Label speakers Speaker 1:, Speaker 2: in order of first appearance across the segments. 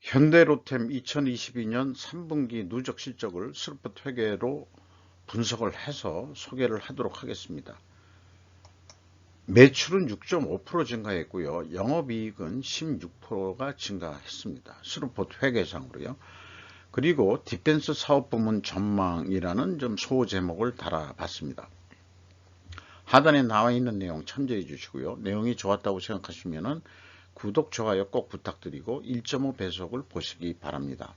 Speaker 1: 현대로템 2022년 3분기 누적 실적을 스루프트 회계로 분석을 해서 소개를 하도록 하겠습니다. 매출은 6.5% 증가했고요. 영업이익은 16%가 증가했습니다. 스루프트 회계상으로요. 그리고 디펜스 사업부문 전망이라는 좀 소제목을 달아봤습니다. 하단에 나와 있는 내용 참조해 주시고요. 내용이 좋았다고 생각하시면 구독, 좋아요 꼭 부탁드리고 1.5배속을 보시기 바랍니다.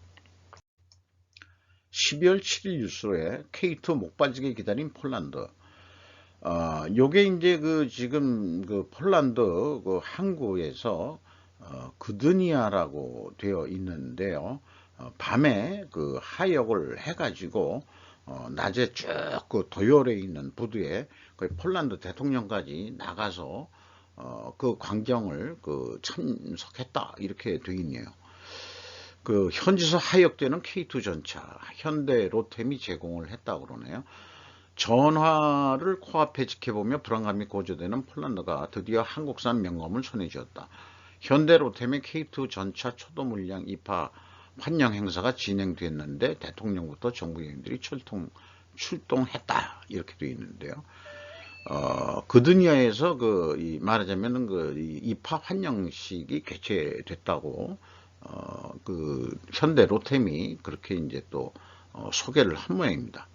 Speaker 1: 12월 7일 뉴스에 K2 목 빠지게 기다린 폴란드. 요게 이제 지금 폴란드 항구에서 그드니아라고 되어 있는데요. 밤에 하역을 해가지고 낮에 쭉 도열에 있는 부두에 거의 폴란드 대통령까지 나가서 그 광경을 참석했다 이렇게 되어 있네요. 현지에서 하역되는 K2 전차 현대 로템이 제공을 했다고 그러네요. 전화를 코앞에 지켜보며 불안감이 고조되는 폴란드가 드디어 한국산 명검을 손에 쥐었다. 현대 로템의 K2 전차 초도 물량 입하 환영 행사가 진행됐는데 대통령부터 정부 요인들이 출동했다 이렇게 되어 있는데요. 그드니아에서 말하자면은 입하 환영식이 개최됐다고 현대 로템이 그렇게 이제 또 소개를 한 모양입니다.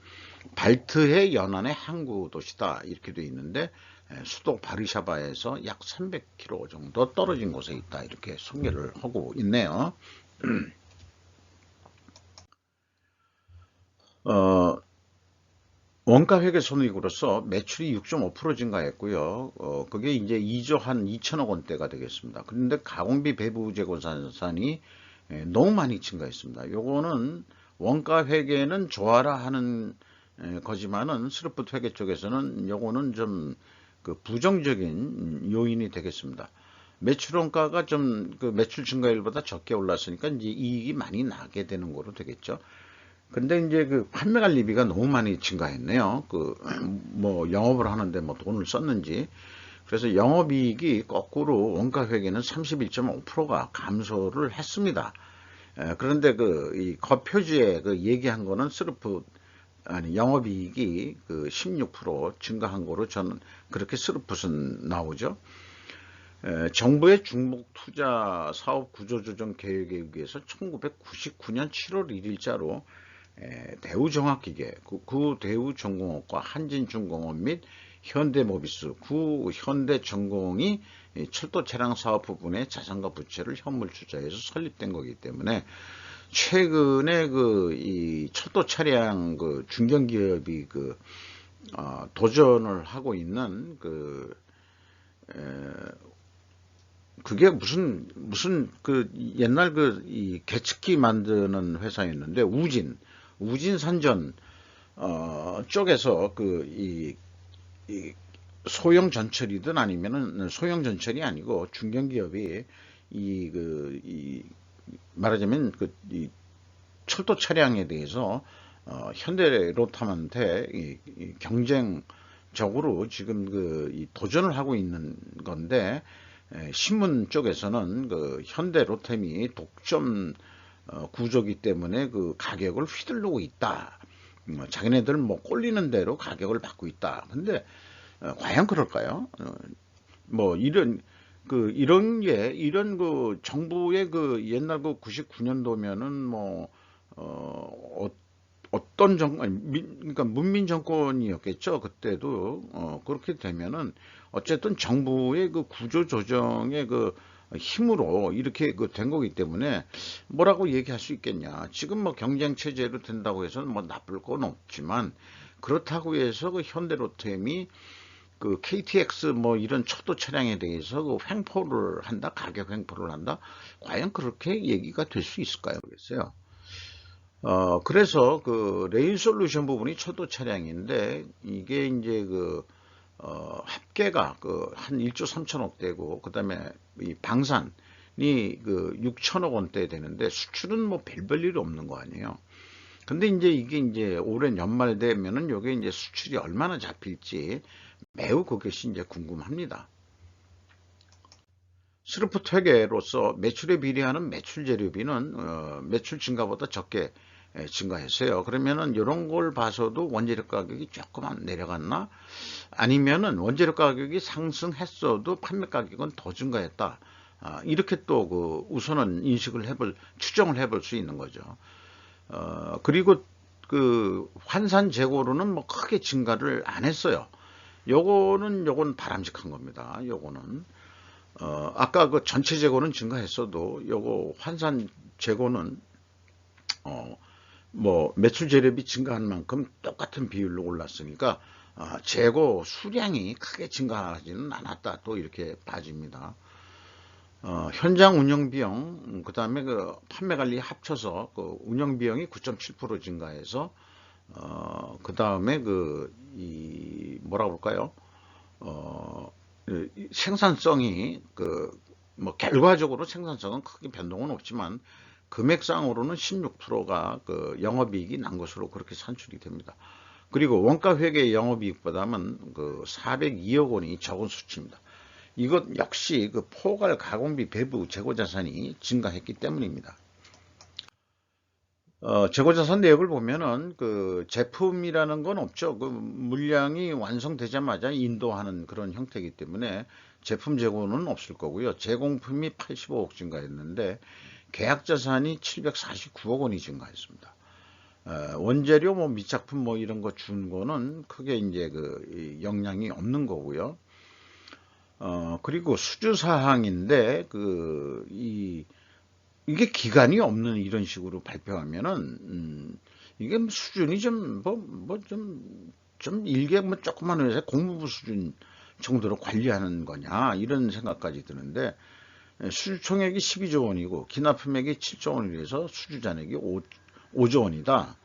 Speaker 1: 발트해 연안의 항구 도시다 이렇게 되어 있는데 수도 바르샤바에서 약 300km 정도 떨어진 곳에 있다 이렇게 소개를 하고 있네요. 원가 회계 손익으로서 매출이 6.5% 증가했고요. 그게 이제 2조 한 2천억 원대가 되겠습니다. 그런데 가공비 배부 재고자산이 너무 많이 증가했습니다. 요거는 원가 회계는 좋아라 하는 거지만은 스루프트 회계 쪽에서는 요거는 좀 부정적인 요인이 되겠습니다. 매출 원가가 좀 매출 증가율보다 적게 올랐으니까 이제 이익이 많이 나게 되는 거로 되겠죠. 근데 이제 판매 관리비가 너무 많이 증가했네요. 뭐 영업을 하는데 뭐 돈을 썼는지. 그래서 영업이익이 거꾸로 원가 회계는 31.5%가 감소를 했습니다. 그런데 이 거표지에 얘기한 거는 영업이익이 16% 증가한 거로 저는 그렇게 스루풋은 나오죠. 정부의 중복 투자 사업 구조조정 계획에 의해서 1999년 7월 1일자로 대우종합기계, 대우重工업과 한진중공업 및 현대모비스, 현대전공이 철도 차량 사업 부분의 자산과 부채를 현물 투자해서 설립된 거기 때문에 최근에 이 철도 차량 중견기업이 도전을 하고 있는 그게 무슨 옛날 이 계측기 만드는 회사였는데 우진산전 쪽에서 이 소형 전철이든 아니면은 소형 전철이 아니고 중견기업이 말하자면 이 철도 차량에 대해서 현대로템한테 이 경쟁적으로 지금 이 도전을 하고 있는 건데 신문 쪽에서는 현대로템이 독점 구조기 때문에 가격을 휘두르고 있다. 자기네들 뭐 꼴리는 대로 가격을 받고 있다. 근데 과연 그럴까요? 뭐 이런 정부의 옛날 99년도면은 뭐 어떤 그러니까 문민 정권이었겠죠. 그때도 그렇게 되면은 어쨌든 정부의 구조 조정의 힘으로 이렇게 된 거기 때문에 뭐라고 얘기할 수 있겠냐. 지금 뭐 경쟁 체제로 된다고 해서는 뭐 나쁠 건 없지만 그렇다고 해서 현대로템이 KTX 뭐 이런 초도 차량에 대해서 횡포를 한다, 가격 횡포를 한다. 과연 그렇게 얘기가 될 수 있을까요? 그랬어요. 그래서 레일 솔루션 부분이 초도 차량인데 이게 이제 합계가 한 1조 3천억 되고 그다음에 이 방산이 6천억 원대 되는데 수출은 뭐 별 일이 없는 거 아니에요. 근데 이게 이제 올해 연말 되면은 요게 이제 수출이 얼마나 잡힐지 매우 그것이 이제 궁금합니다. 스루프 회계로서 매출에 비례하는 매출 재료비는 매출 증가보다 적게 증가했어요. 그러면은 이런 걸 봐서도 원재료 가격이 조금만 내려갔나? 아니면은 원재료 가격이 상승했어도 판매 가격은 더 증가했다. 이렇게 또 그 우선은 추정을 해볼 수 있는 거죠. 그리고 그 환산 재고로는 뭐 크게 증가를 안 했어요. 요건 바람직한 겁니다. 요거는 아까 그 전체 재고는 증가했어도 요거 환산 재고는 뭐 매출 재료비 증가한 만큼 똑같은 비율로 올랐으니까 재고 수량이 크게 증가하지는 않았다. 또 이렇게 봐집니다. 현장 운영 비용, 그 다음에 그 판매 관리 합쳐서 그 운영 비용이 9.7% 증가해서, 그 다음에 뭐라 그럴까요? 생산성이 뭐 결과적으로 생산성은 크게 변동은 없지만 금액상으로는 16%가 그 영업이익이 난 것으로 그렇게 산출이 됩니다. 그리고 원가 회계 영업이익보다는 그 402억 원이 적은 수치입니다. 이것 역시 그 포괄 가공비 배부 재고자산이 증가했기 때문입니다. 재고자산 내역을 보면은 그 제품이라는 건 없죠. 그 물량이 완성되자마자 인도하는 그런 형태이기 때문에 제품 재고는 없을 거고요. 제공품이 85억 증가했는데 계약자산이 749억 원이 증가했습니다. 원재료 뭐 미착품 뭐 이런 거 준 거는 크게 이제 그 영향이 없는 거고요. 그리고 수주사항인데 이게 기간이 없는 이런 식으로 발표하면은 이게 수준이 좀 일개 뭐 조그만 회사 공무부 수준 정도로 관리하는 거냐 이런 생각까지 드는데 수주 총액이 12조 원이고 기납품액이 7조 원이라서 수주 잔액이 5조 원이다.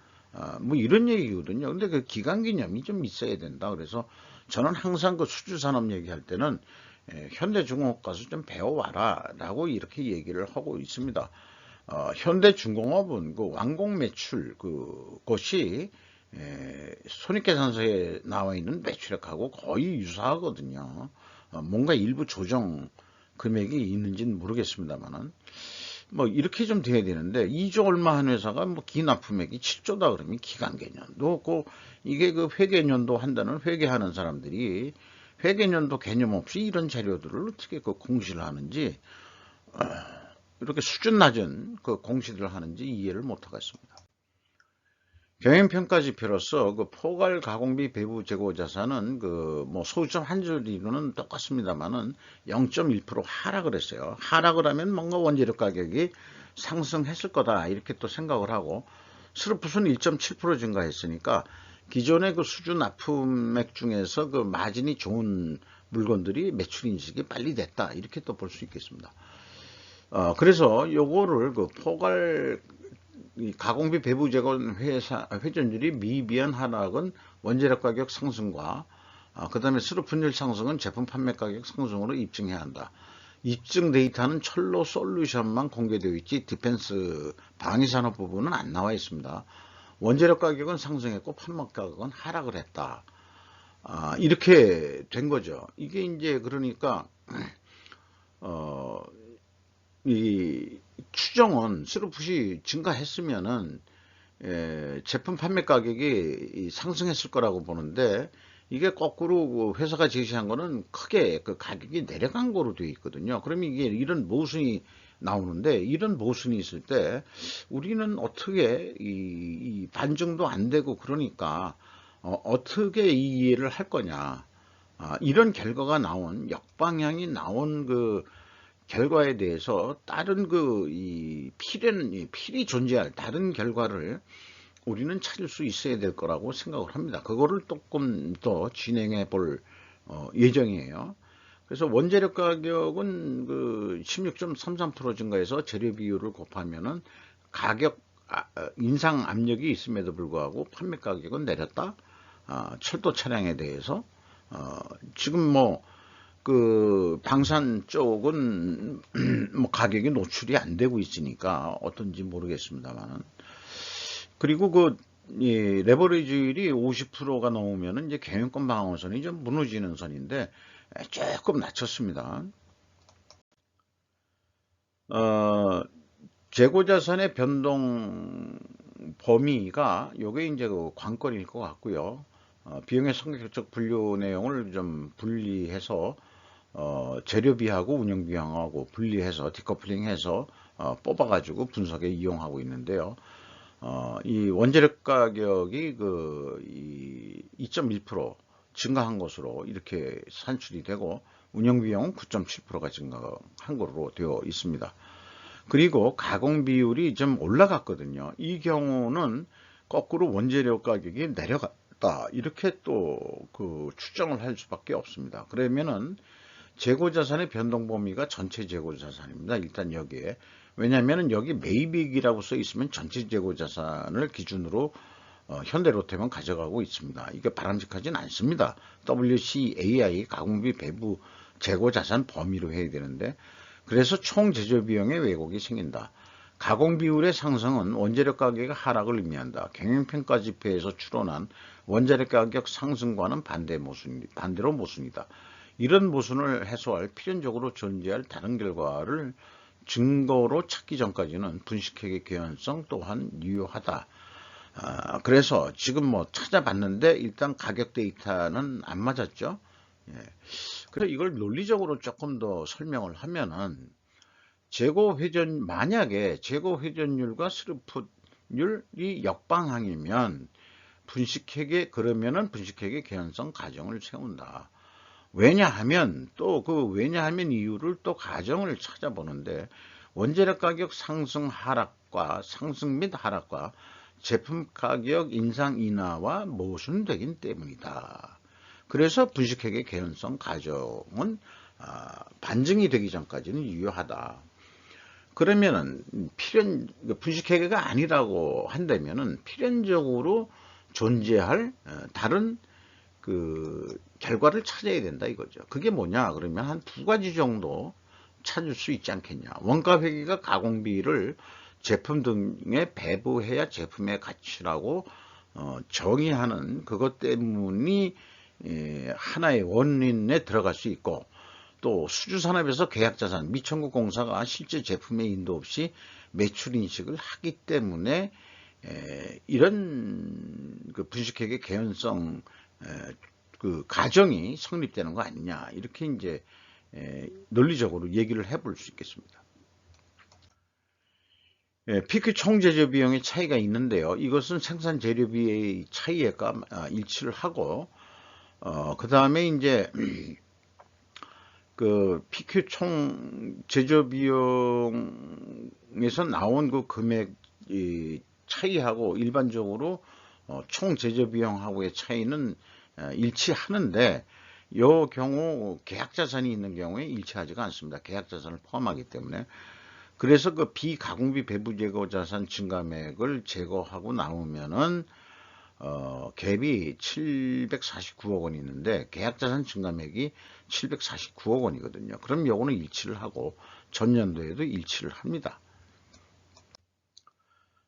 Speaker 1: 뭐 이런 얘기거든요. 근데 그 기간 개념이 좀 있어야 된다. 그래서 저는 항상 그 수주 산업 얘기할 때는 현대중공업 가서 좀 배워와라 라고 이렇게 얘기를 하고 있습니다. 현대중공업은 그 완공 매출 그것이 손익계산서에 나와 있는 매출액하고 거의 유사하거든요. 뭔가 일부 조정 금액이 있는지는 모르겠습니다만은 뭐 이렇게 좀 돼야 되는데 2조 얼마 한 회사가 뭐 기납품액이 7조다 그러면 기간 개념도 없고 이게 그 회계연도 한다는 회계하는 사람들이 회계연도 개념 없이 이런 자료들을 어떻게 그 공시를 하는지 이렇게 수준 낮은 그 공시들을 하는지 이해를 못 하겠습니다. 경영평가지표로서 그 포괄 가공비 배부 재고 자산은 그 뭐 소수점 한 줄이로는 똑같습니다만은 0.1% 하락을 했어요. 하락을 하면 뭔가 원재료 가격이 상승했을 거다 이렇게 또 생각을 하고 스루풋은 1.7% 증가했으니까 기존의 그 수주 납품액 중에서 그 마진이 좋은 물건들이 매출 인식이 빨리 됐다 이렇게 또 볼 수 있겠습니다. 그래서 요거를 그 포괄 가공비 배부 재고 회전율이 미비한 하락은 원재료 가격 상승과 그 다음에 스루풋율 상승은 제품 판매 가격 상승으로 입증해야 한다. 입증 데이터는 철로 솔루션만 공개되어 있지 디펜스 방위산업 부분은 안 나와 있습니다. 원재료 가격은 상승했고 판매 가격은 하락을 했다. 이렇게 된 거죠. 이게 이제 그러니까 이 추정은 스루풋이 증가했으면은 제품 판매 가격이 상승했을 거라고 보는데 이게 거꾸로 그 회사가 제시한 거는 크게 그 가격이 내려간 거로 되어 있거든요. 그러면 이게 이런 모순이 나오는데 이런 모순이 있을 때 우리는 어떻게 이 반증도 안 되고 그러니까 어떻게 이해를 할 거냐 이런 결과가 나온 역방향이 나온 그 결과에 대해서 다른 필이 존재할 다른 결과를 우리는 찾을 수 있어야 될 거라고 생각을 합니다. 그거를 조금 더 진행해 볼 예정이에요. 그래서 원재료 가격은 그 16.33% 증가해서 재료 비율을 곱하면은 가격 인상 압력이 있음에도 불구하고 판매 가격은 내렸다. 철도 차량에 대해서 지금 뭐 그 방산 쪽은 뭐 가격이 노출이 안 되고 있으니까 어떤지 모르겠습니다만은 그리고 레버리지율이 50%가 넘으면은 이제 경영권 방어 선이 좀 무너지는 선인데 조금 낮췄습니다. 어, 재고자산의 변동 범위가 요게 이제 그 관건일 것 같고요. 비용의 성격적 분류 내용을 좀 분리해서 재료비하고 운영비용하고 분리해서 디커플링해서 뽑아가지고 분석에 이용하고 있는데요. 이 원재료 가격이 이 2.1% 증가한 것으로 이렇게 산출이 되고 운영비용은 9.7%가 증가한 것으로 되어 있습니다. 그리고 가공 비율이 좀 올라갔거든요. 이 경우는 거꾸로 원재료 가격이 내려갔다. 이렇게 또 그 추정을 할 수밖에 없습니다. 그러면은 재고자산의 변동 범위가 전체 재고자산입니다. 일단 여기에. 왜냐하면 여기 매입익이라고 써 있으면 전체 재고자산을 기준으로 현대로템은 가져가고 있습니다. 이게 바람직하진 않습니다. WCAI 가공비 배부 재고자산 범위로 해야 되는데 그래서 총 제조 비용의 왜곡이 생긴다. 가공 비율의 상승은 원재료 가격의 하락을 의미한다. 경영평가 지표에서 추론한 원재료 가격 상승과는 반대로 모순이다. 이런 모순을 해소할 필연적으로 존재할 다른 결과를 증거로 찾기 전까지는 분식회계 개연성 또한 유효하다. 그래서 지금 뭐 찾아봤는데 일단 가격 데이터는 안 맞았죠. 예. 그래서 이걸 논리적으로 조금 더 설명을 하면은 만약에 재고 회전율과 스루풋율이 역방향이면 그러면은 분식회계 개연성 가정을 세운다. 왜냐하면 왜냐하면 이유를 또 가정을 찾아보는데 원재료 가격 상승 및 하락과 제품 가격 인상 인하와 모순되기 때문이다. 그래서 분식회계 개연성 가정은 반증이 되기 전까지는 유효하다. 그러면은 분식회계가 아니라고 한다면은 필연적으로 존재할 다른 그 결과를 찾아야 된다 이거죠. 그게 뭐냐 그러면 한 두 가지 정도 찾을 수 있지 않겠냐. 원가 회계가 가공비를 제품 등에 배부해야 제품의 가치라고 정의하는 그것 때문이 하나의 원인에 들어갈 수 있고 또 수주산업에서 계약자산 미천국 공사가 실제 제품의 인도 없이 매출 인식을 하기 때문에 이런 그 분식회계 개연성 그 가정이 성립되는 거 아니냐 이렇게 이제 논리적으로 얘기를 해볼 수 있겠습니다. PQ 총제조 비용의 차이가 있는데요. 이것은 생산 재료비의 차이에 일치를 하고 그 다음에 이제 그 PQ 총 제조 비용에서 나온 그 금액 차이하고 일반적으로 총 제조 비용하고의 차이는 일치하는데 이 경우 계약자산이 있는 경우에 일치하지가 않습니다. 계약자산을 포함하기 때문에 그래서 그 비가공비 배부 제거 자산 증가액을 제거하고 나오면은 갭이 749억 원이 있는데 계약자산 증가액이 749억 원이거든요. 그럼 요거는 일치를 하고 전년도에도 일치를 합니다.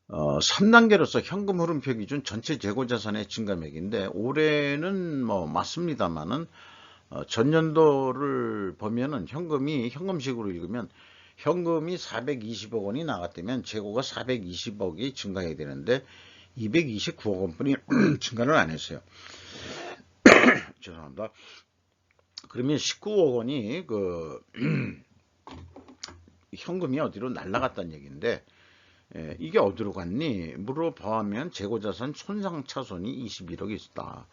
Speaker 1: 3단계로서 현금 흐름표 기준 전체 재고자산의 증가액인데 올해는 뭐 맞습니다만은 전년도를 보면은 현금식으로 읽으면 현금이 420억 원이 나갔다면 재고가 420억이 증가해야 되는데 229억 원뿐이 증가를 안 했어요. 죄송합니다. 그러면 19억 원이 현금이 어디로 날라갔다는 얘기인데 이게 어디로 갔니? 물어보면 재고자산 손상차손이 21억이 있다.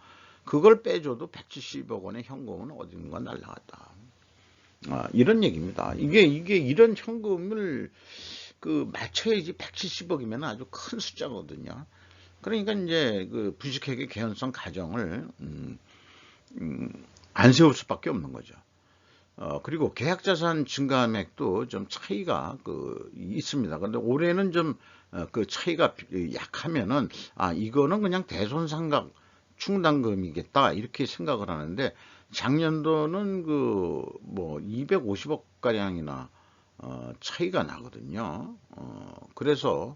Speaker 1: 그걸 빼줘도 170억 원의 현금은 어딘가 날라갔다. 이런 얘기입니다. 이게 이런 현금을 맞춰야지 170억이면 아주 큰 숫자거든요. 그러니까 이제 그 분식회계 개연성 가정을 안 세울 수밖에 없는 거죠. 그리고 계약자산 증가액도 좀 차이가 있습니다. 그런데 올해는 좀 그 차이가 약하면은 이거는 그냥 대손상각 충당금이겠다 이렇게 생각을 하는데 작년도는 뭐 250억 가량이나 차이가 나거든요. 그래서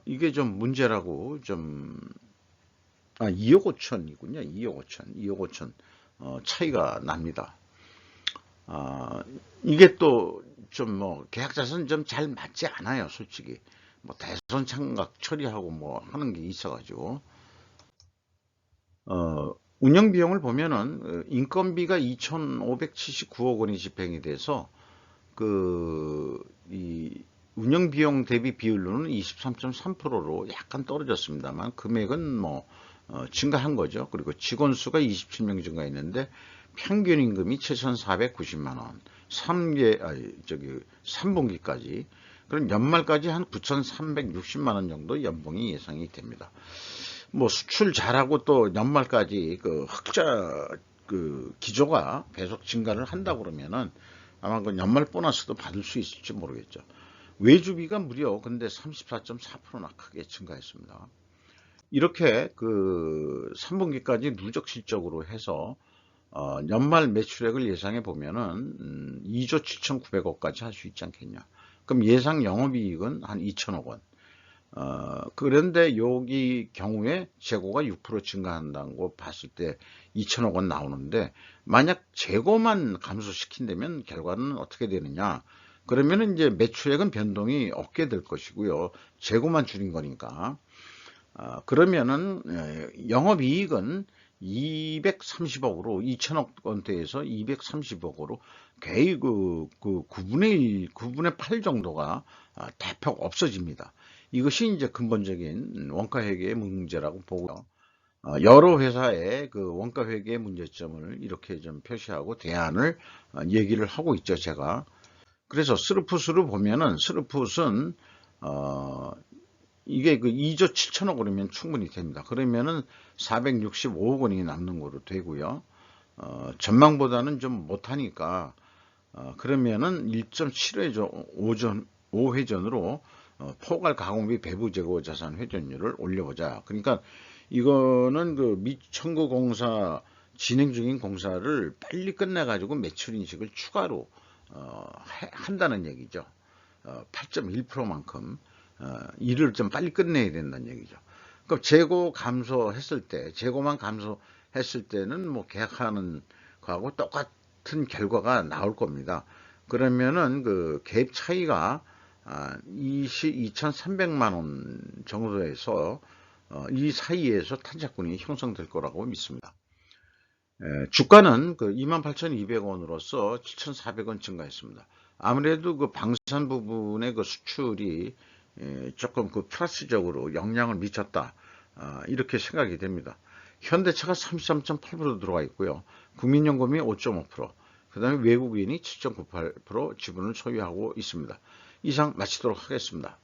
Speaker 1: 이게 좀 문제라고 2억 5천이군요. 2억 5천 차이가 납니다. 이게 또 좀 뭐 계약자산 좀 잘 맞지 않아요, 솔직히. 뭐 대손 청각 처리하고 뭐 하는 게 있어가지고. 운영 비용을 보면은 인건비가 2,579억 원이 집행이 돼서 이 운영 비용 대비 비율로는 23.3%로 약간 떨어졌습니다만 금액은 뭐 증가한 거죠. 그리고 직원 수가 27명 증가했는데 평균 임금이 7,490만 원. 3분기까지. 그럼 연말까지 한 9,360만 원 정도 연봉이 예상이 됩니다. 뭐 수출 잘하고 또 연말까지 그 흑자 그 기조가 계속 증가를 한다 그러면은 아마 그 연말 보너스도 받을 수 있을지 모르겠죠. 외주비가 무려 근데 34.4%나 크게 증가했습니다. 이렇게 그 3분기까지 누적 실적으로 해서 연말 매출액을 예상해 보면은 2조 7,900억까지 할 수 있지 않겠냐. 그럼 예상 영업이익은 한 2천억 원. 그런데 여기 경우에 재고가 6% 증가한다고 봤을 때 2천억 원 나오는데 만약 재고만 감소시킨다면 결과는 어떻게 되느냐? 그러면 이제 매출액은 변동이 없게 될 것이고요. 재고만 줄인 거니까. 그러면은 영업이익은 230억으로 2천억 원대에서 230억으로 거의 그 9분의 1, 9분의 8 정도가 대폭 없어집니다. 이것이 이제 근본적인 원가회계의 문제라고 보고요. 여러 회사의 그 원가회계의 문제점을 이렇게 좀 표시하고 대안을 얘기를 하고 있죠, 제가. 그래서 스루풋으로 보면은 스루풋은 이게 그 2조 7천억 원이면 충분히 됩니다. 그러면은 465억 원이 남는 거로 되고요. 전망보다는 좀 못하니까 그러면은 1.7회전 5회전으로 포괄 가공비 배부 재고 자산 회전율을 올려보자. 그러니까 이거는 그 미청구공사 진행 중인 공사를 빨리 끝내가지고 매출 인식을 추가로 한다는 얘기죠. 8.1%만큼 일을 좀 빨리 끝내야 된다는 얘기죠. 그럼 재고 감소했을 때, 재고만 감소했을 때는 뭐 계약하는 거하고 똑같은 결과가 나올 겁니다. 그러면은 그 갭 차이가 2,300만 원 정도에서 이 사이에서 탄착군이 형성될 거라고 믿습니다. 주가는 그 28,200원으로서 7,400원 증가했습니다. 아무래도 그 방산 부분의 그 수출이 조금 그 플러스적으로 영향을 미쳤다. 이렇게 생각이 됩니다. 현대차가 33.8% 들어가 있고요. 국민연금이 5.5%, 그 다음에 외국인이 7.98% 지분을 소유하고 있습니다. 이상 마치도록 하겠습니다.